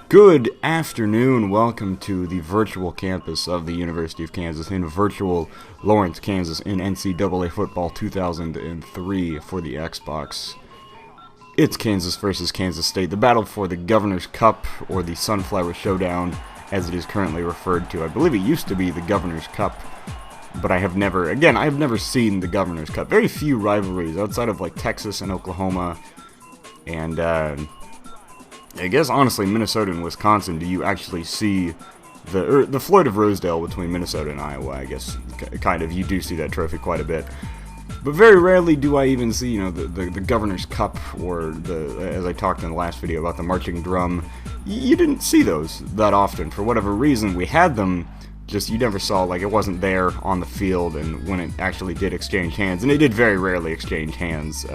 Good afternoon. Welcome to the virtual campus of the University of Kansas in virtual Lawrence, Kansas in NCAA football 2003 for the Xbox. It's Kansas versus Kansas State, the battle for the Governor's Cup, or the Sunflower Showdown, as it is currently referred to. I believe it used to be the Governor's Cup, but I have never seen the Governor's Cup. Very few rivalries outside of like Texas and Oklahoma, and I guess honestly Minnesota and Wisconsin. Do you actually see the Floyd of Rosedale between Minnesota and Iowa? I guess kind of you do see that trophy quite a bit. But very rarely do I even see, the Governor's Cup, or as I talked in the last video about the marching drum. You didn't see those that often. For whatever reason, we had them, just you never saw, like, it wasn't there on the field, and when it actually did exchange hands, and it did very rarely exchange hands,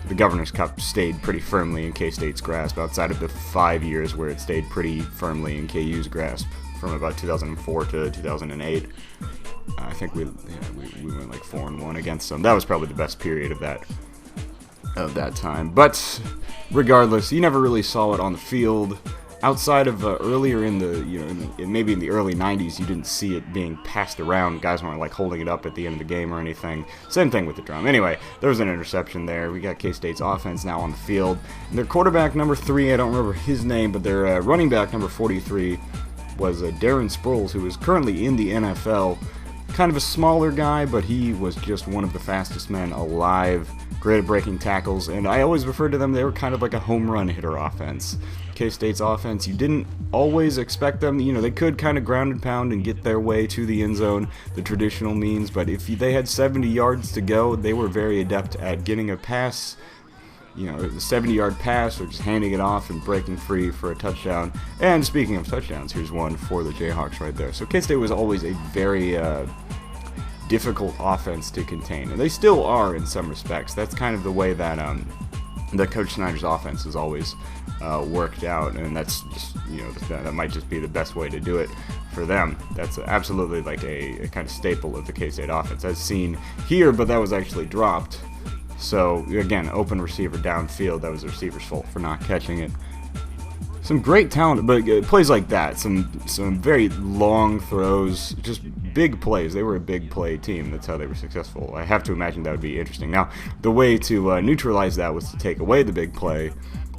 the Governor's Cup stayed pretty firmly in K-State's grasp, outside of the 5 years where it stayed pretty firmly in KU's grasp, from about 2004 to 2008. I think we went like 4-1 against them. That was probably the best period of that time. But regardless, you never really saw it on the field. Outside of earlier in the, maybe in the early 90s, you didn't see it being passed around. Guys weren't like holding it up at the end of the game or anything. Same thing with the drum. Anyway, there was an interception there. We got K-State's offense now on the field. And their quarterback number 3, I don't remember his name, but their running back number 43 was Darren Sproles, who is currently in the NFL. Kind of a smaller guy, but he was just one of the fastest men alive. Great at breaking tackles, and I always referred to them, they were kind of like a home run hitter offense. K-State's offense, you didn't always expect them, they could kind of ground and pound and get their way to the end zone, the traditional means, but if they had 70 yards to go, they were very adept at getting a pass, the 70-yard pass, or just handing it off and breaking free for a touchdown. And speaking of touchdowns, here's one for the Jayhawks right there. So K-State was always a very difficult offense to contain, and they still are in some respects. That's kind of the way that Coach Snyder's offense has always worked out, and that's just, that might just be the best way to do it for them. That's absolutely like a kind of staple of the K-State offense, as seen here, but that was actually dropped. So, again, open receiver downfield, that was the receiver's fault for not catching it. Some great talent, but plays like that, some very long throws, just big plays. They were a big play team. That's how they were successful. I have to imagine that would be interesting. Now, the way to neutralize that was to take away the big play,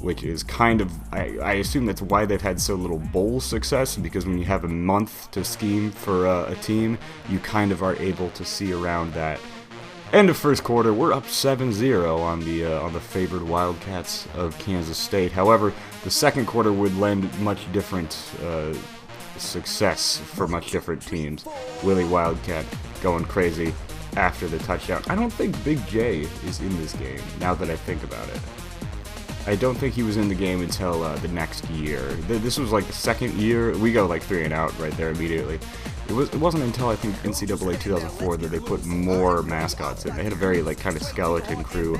which is kind of, I assume that's why they've had so little bowl success, because when you have a month to scheme for a team, you kind of are able to see around that. End of first quarter, we're up 7-0 on the favored Wildcats of Kansas State. However, the second quarter would lend much different success for much different teams. Willie Wildcat going crazy after the touchdown. I don't think Big J is in this game, now that I think about it. I don't think he was in the game until the next year. This was like the second year. We go like 3-and-out right there immediately. It wasn't until I think NCAA 2004 that they put more mascots in. They had a very like kind of skeleton crew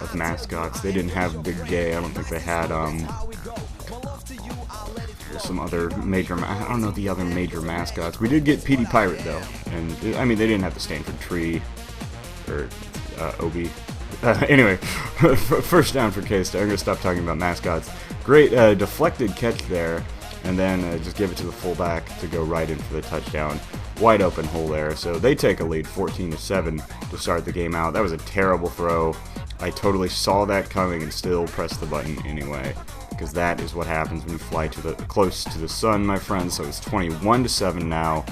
of mascots. They didn't have Big J. I don't think they had some other major. I don't know the other major mascots. We did get Petey Pirate though, and I mean they didn't have the Stanford Tree or Obi. Anyway, first down for K-State. I'm going to stop talking about mascots. Great deflected catch there, and then just give it to the fullback to go right in for the touchdown. Wide open hole there. So they take a lead 14-7 to start the game out. That was a terrible throw. I totally saw that coming and still pressed the button anyway, because that is what happens when you fly close to the sun, my friends. So it's 21-7 now,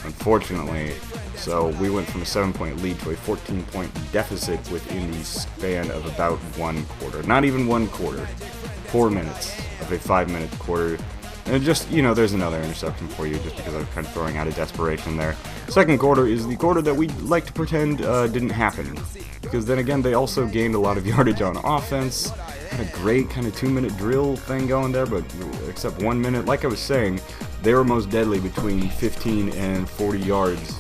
unfortunately. So we went from a 7-point lead to a 14-point deficit within the span of about one quarter. Not even one quarter. 4 minutes of a 5-minute quarter. And just, there's another interception for you, just because I'm kind of throwing out a desperation there. Second quarter is the quarter that we like to pretend didn't happen. Because then again, they also gained a lot of yardage on offense. Had a great kind of 2-minute drill thing going there, but except 1 minute. Like I was saying, they were most deadly between 15 and 40 yards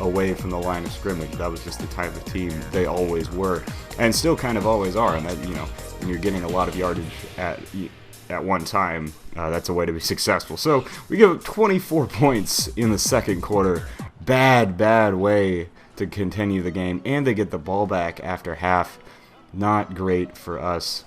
away from the line of scrimmage. That was just the type of team they always were, and still kind of always are. And that, when you're getting a lot of yardage at one time, that's a way to be successful. So we give up 24 points in the second quarter. Bad way to continue the game, and they get the ball back after half. Not great for us.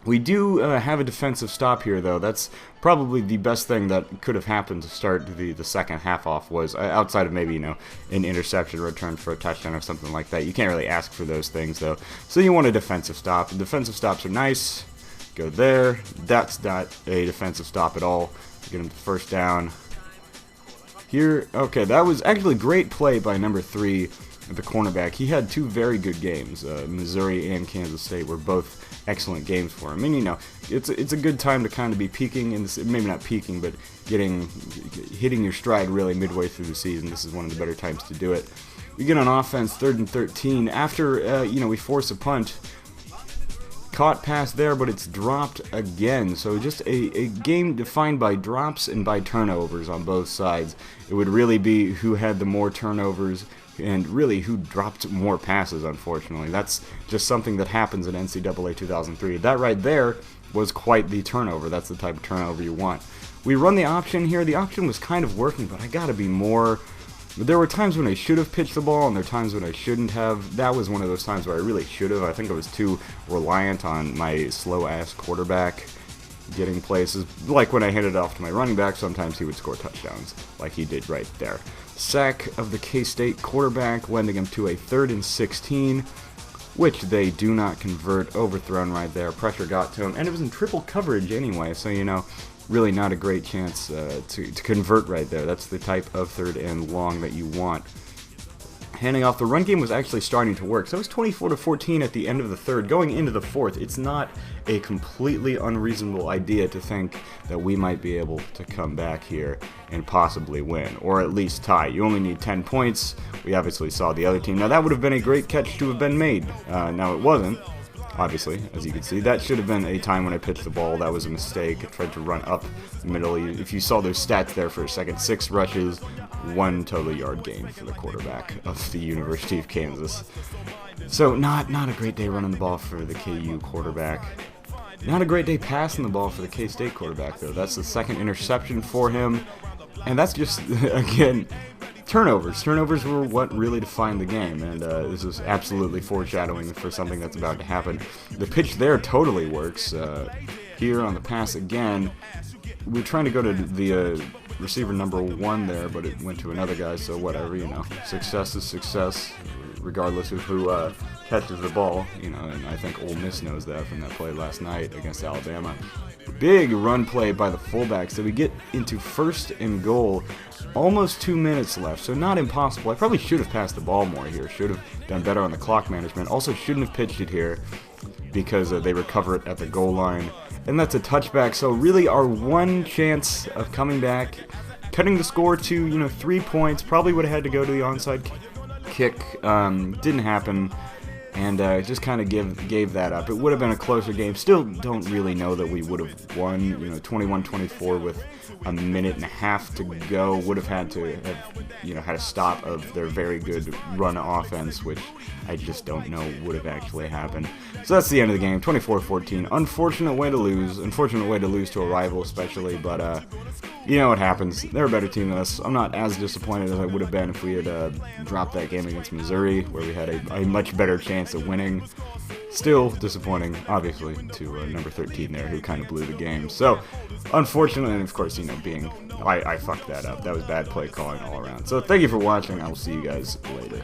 We do have a defensive stop here, though. That's probably the best thing that could have happened to start the second half off, was outside of maybe, an interception return for a touchdown or something like that. You can't really ask for those things, though. So you want a defensive stop. The defensive stops are nice. Go there. That's not a defensive stop at all. Get him to first down. Here, okay, that was actually great play by number 3, the cornerback. He had 2 very good games. Missouri and Kansas State were both excellent games for him. And it's a good time to kind of be peaking in this, maybe not peaking, but hitting your stride really midway through the season. This is one of the better times to do it. We get on offense, 3rd and 13. After we force a punt. Caught pass there, but it's dropped again. So just a game defined by drops and by turnovers on both sides. It would really be who had the more turnovers and really who dropped more passes, unfortunately. That's just something that happens in NCAA 2003. That right there was quite the turnover. That's the type of turnover you want. We run the option here. The option was kind of working, but I gotta be more... There were times when I should have pitched the ball, and there are times when I shouldn't have. That was one of those times where I really should have. I think I was too reliant on my slow-ass quarterback getting places. Like when I handed it off to my running back, sometimes he would score touchdowns, like he did right there. Sack of the K-State quarterback, lending him to a 3rd and 16, which they do not convert. Overthrown right there. Pressure got to him, and it was in triple coverage anyway, so really not a great chance to convert right there. That's the type of 3rd and long that you want. Handing off, the run game was actually starting to work. So it was 24-14 at the end of the 3rd. Going into the 4th, it's not a completely unreasonable idea to think that we might be able to come back here and possibly win, or at least tie. You only need 10 points. We obviously saw the other team. Now that would have been a great catch to have been made. Now it wasn't. Obviously, as you can see, that should have been a time when I pitched the ball. That was a mistake. I tried to run up the middle. If you saw those stats there for a second, 6 rushes, 1 total yard gain for the quarterback of the University of Kansas. So not a great day running the ball for the KU quarterback. Not a great day passing the ball for the K-State quarterback, though. That's the 2nd interception for him. And that's just, again... Turnovers. Turnovers were what really defined the game, and this is absolutely foreshadowing for something that's about to happen. The pitch there totally works. Here on the pass again, we're trying to go to the receiver number 1 there, but it went to another guy, so whatever, Success is success, regardless of who catches the ball, and I think Ole Miss knows that from that play last night against Alabama. Big run play by the fullback, so we get into 1st and goal. Almost 2 minutes left, so not impossible. I probably should have passed the ball more here. Should have done better on the clock management. Also shouldn't have pitched it here because they recover it at the goal line. And that's a touchback, so really our one chance of coming back, cutting the score to, 3 points. Probably would have had to go to the onside kick. Didn't happen. And just kind of gave that up. It would have been a closer game. Still don't really know that we would have won, 21-24 with a minute and a half to go. Would have had to have, had a stop of their very good run offense, which I just don't know would have actually happened. So that's the end of the game, 24-14. Unfortunate way to lose. Unfortunate way to lose to a rival especially, but you know what happens. They're a better team than us. I'm not as disappointed as I would have been if we had dropped that game against Missouri, where we had a much better chance of winning. Still disappointing, obviously, to number 13 there, who kind of blew the game. So, unfortunately, and of course, I fucked that up. That was bad play calling all around. So, thank you for watching. I will see you guys later.